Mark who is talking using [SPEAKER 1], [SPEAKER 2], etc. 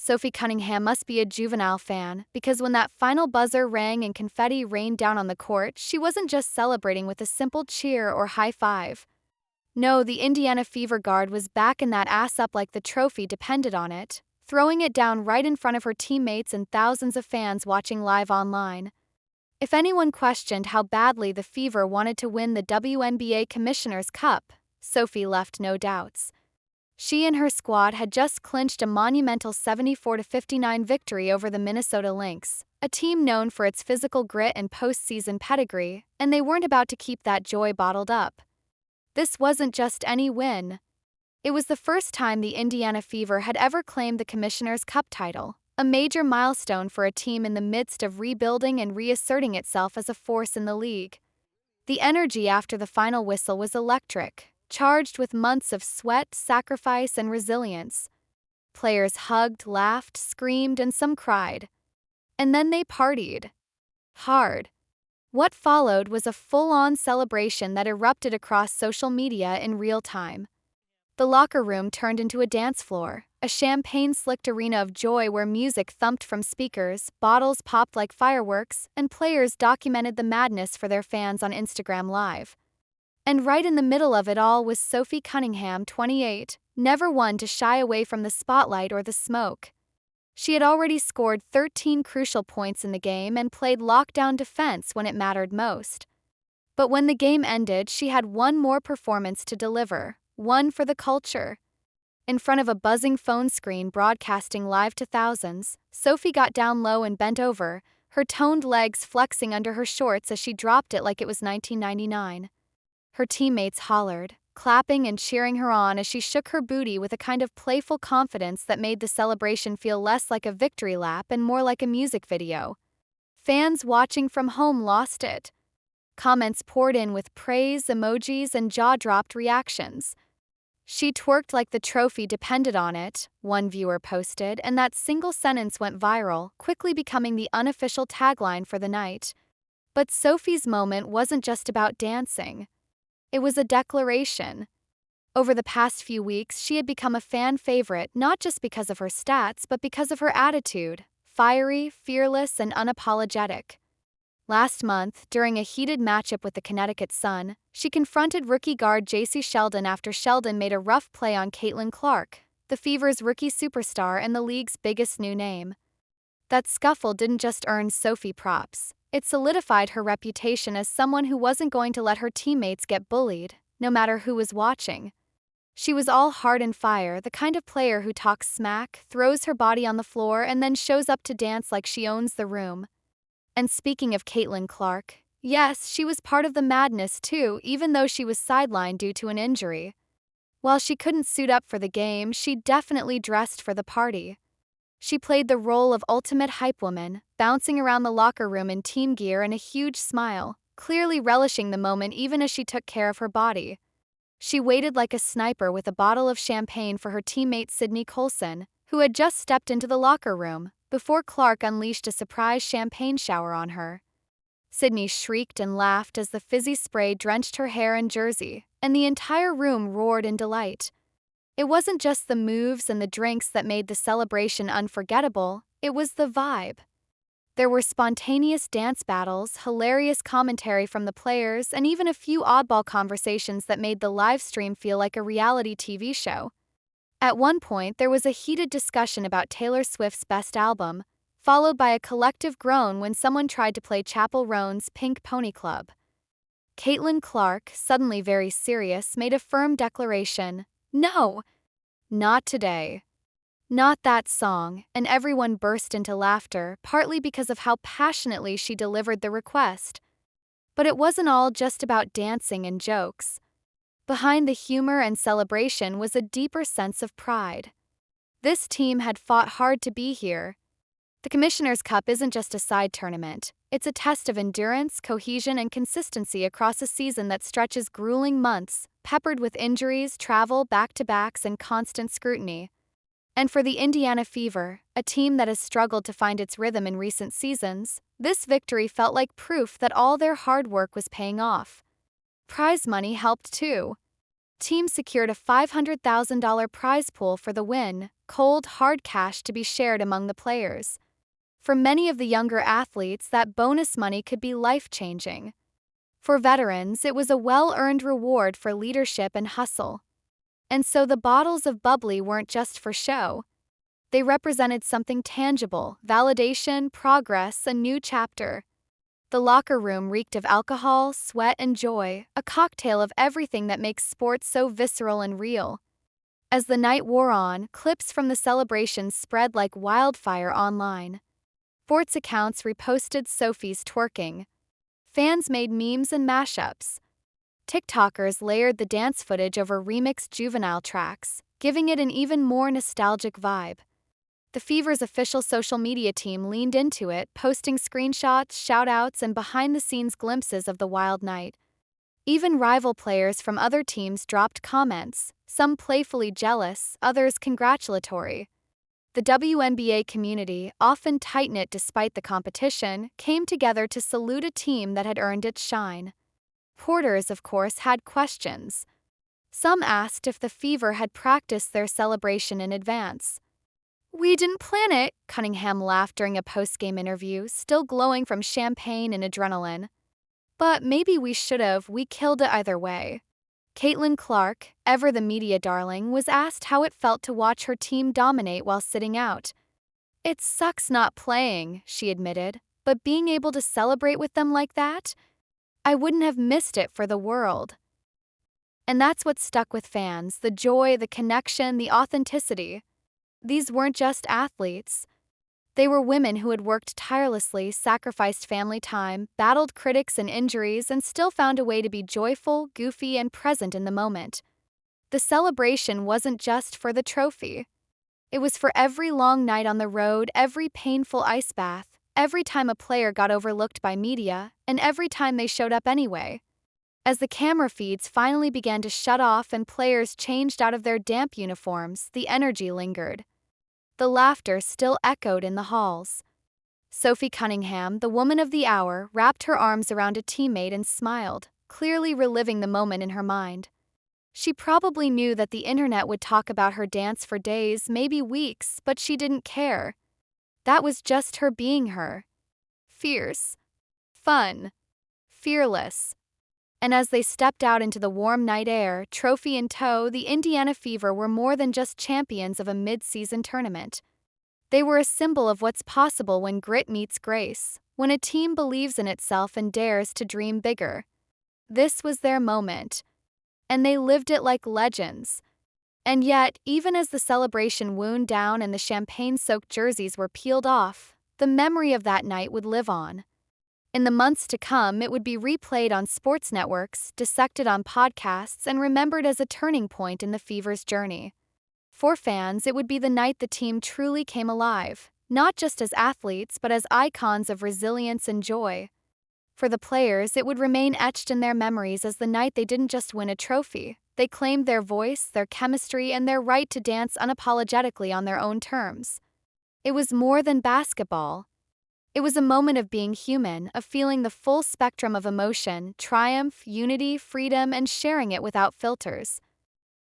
[SPEAKER 1] Sophie Cunningham must be a juvenile fan, because when that final buzzer rang and confetti rained down on the court, she wasn't just celebrating with a simple cheer or high five. No, the Indiana Fever guard was backing that ass up like the trophy depended on it, throwing it down right in front of her teammates and thousands of fans watching live online. If anyone questioned how badly the Fever wanted to win the WNBA Commissioner's Cup, Sophie left no doubts. She and her squad had just clinched a monumental 74-59 victory over the Minnesota Lynx, a team known for its physical grit and postseason pedigree, and they weren't about to keep that joy bottled up. This wasn't just any win. It was the first time the Indiana Fever had ever claimed the Commissioner's Cup title, a major milestone for a team in the midst of rebuilding and reasserting itself as a force in the league. The energy after the final whistle was electric, charged with months of sweat, sacrifice, and resilience. Players hugged, laughed, screamed, and some cried. And then they partied. Hard. What followed was a full-on celebration that erupted across social media in real time. The locker room turned into a dance floor, a champagne-slicked arena of joy where music thumped from speakers, bottles popped like fireworks, and players documented the madness for their fans on Instagram Live. And right in the middle of it all was Sophie Cunningham, 28, never one to shy away from the spotlight or the smoke. She had already scored 13 crucial points in the game and played lockdown defense when it mattered most. But when the game ended, she had one more performance to deliver, one for the culture. In front of a buzzing phone screen broadcasting live to thousands, Sophie got down low and bent over, her toned legs flexing under her shorts as she dropped it like it was 1999. Her teammates hollered, clapping and cheering her on as she shook her booty with a kind of playful confidence that made the celebration feel less like a victory lap and more like a music video. Fans watching from home lost it. Comments poured in with praise, emojis, and jaw-dropped reactions. "She twerked like the trophy depended on it," one viewer posted, and that single sentence went viral, quickly becoming the unofficial tagline for the night. But Sophie's moment wasn't just about dancing. It was a declaration. Over the past few weeks, she had become a fan favorite not just because of her stats, but because of her attitude, fiery, fearless, and unapologetic. Last month, during a heated matchup with the Connecticut Sun, she confronted rookie guard J.C. Sheldon after Sheldon made a rough play on Caitlin Clark, the Fever's rookie superstar and the league's biggest new name. That scuffle didn't just earn Sophie props. It solidified her reputation as someone who wasn't going to let her teammates get bullied, no matter who was watching. She was all heart and fire, the kind of player who talks smack, throws her body on the floor, and then shows up to dance like she owns the room. And speaking of Caitlin Clark, yes, she was part of the madness too, even though she was sidelined due to an injury. While she couldn't suit up for the game, she definitely dressed for the party. She played the role of ultimate hype woman, bouncing around the locker room in team gear and a huge smile, clearly relishing the moment even as she took care of her body. She waited like a sniper with a bottle of champagne for her teammate Sydney Colson, who had just stepped into the locker room, before Clark unleashed a surprise champagne shower on her. Sydney shrieked and laughed as the fizzy spray drenched her hair and jersey, and the entire room roared in delight. It wasn't just the moves and the drinks that made the celebration unforgettable, it was the vibe. There were spontaneous dance battles, hilarious commentary from the players, and even a few oddball conversations that made the live stream feel like a reality TV show. At one point, there was a heated discussion about Taylor Swift's best album, followed by a collective groan when someone tried to play Chappell Roan's Pink Pony Club. Caitlin Clark, suddenly very serious, made a firm declaration: "No, not today. Not that song," and everyone burst into laughter, partly because of how passionately she delivered the request. But it wasn't all just about dancing and jokes. Behind the humor and celebration was a deeper sense of pride. This team had fought hard to be here. The Commissioner's Cup isn't just a side tournament. It's a test of endurance, cohesion, and consistency across a season that stretches grueling months, peppered with injuries, travel, back-to-backs, and constant scrutiny. And for the Indiana Fever, a team that has struggled to find its rhythm in recent seasons, this victory felt like proof that all their hard work was paying off. Prize money helped too. team secured a $500,000 prize pool for the win, cold, hard cash to be shared among the players. For many of the younger athletes, that bonus money could be life-changing. For veterans, it was a well-earned reward for leadership and hustle. And so the bottles of bubbly weren't just for show. They represented something tangible: validation, progress, a new chapter. The locker room reeked of alcohol, sweat, and joy, a cocktail of everything that makes sports so visceral and real. As the night wore on, clips from the celebrations spread like wildfire online. Sports accounts reposted Sophie's twerking. Fans made memes and mashups. TikTokers layered the dance footage over remixed Juvenile tracks, giving it an even more nostalgic vibe. The Fever's official social media team leaned into it, posting screenshots, shout-outs, and behind-the-scenes glimpses of the wild night. Even rival players from other teams dropped comments, some playfully jealous, others congratulatory. The WNBA community, often tight-knit despite the competition, came together to salute a team that had earned its shine. Reporters, of course, had questions. Some asked if the Fever had practiced their celebration in advance. "We didn't plan it," Cunningham laughed during a post-game interview, still glowing from champagne and adrenaline. "But maybe we should've, we killed it either way." Caitlin Clark, ever the media darling, was asked how it felt to watch her team dominate while sitting out. "It sucks not playing," she admitted, "but being able to celebrate with them like that? I wouldn't have missed it for the world." And that's what stuck with fans: the joy, the connection, the authenticity. These weren't just athletes. They were women who had worked tirelessly, sacrificed family time, battled critics and injuries, and still found a way to be joyful, goofy, and present in the moment. The celebration wasn't just for the trophy. It was for every long night on the road, every painful ice bath, every time a player got overlooked by media, and every time they showed up anyway. As the camera feeds finally began to shut off and players changed out of their damp uniforms, the energy lingered. The laughter still echoed in the halls. Sophie Cunningham, the woman of the hour, wrapped her arms around a teammate and smiled, clearly reliving the moment in her mind. She probably knew that the internet would talk about her dance for days, maybe weeks, but she didn't care. That was just her being her. Fierce. Fun. Fearless. And as they stepped out into the warm night air, trophy in tow, the Indiana Fever were more than just champions of a mid-season tournament. They were a symbol of what's possible when grit meets grace, when a team believes in itself and dares to dream bigger. This was their moment, and they lived it like legends. And yet, even as the celebration wound down and the champagne-soaked jerseys were peeled off, the memory of that night would live on. In the months to come, it would be replayed on sports networks, dissected on podcasts, and remembered as a turning point in the Fever's journey. For fans, it would be the night the team truly came alive, not just as athletes but as icons of resilience and joy. For the players, it would remain etched in their memories as the night they didn't just win a trophy. They claimed their voice, their chemistry, and their right to dance unapologetically on their own terms. It was more than basketball. It was a moment of being human, of feeling the full spectrum of emotion, triumph, unity, freedom, and sharing it without filters.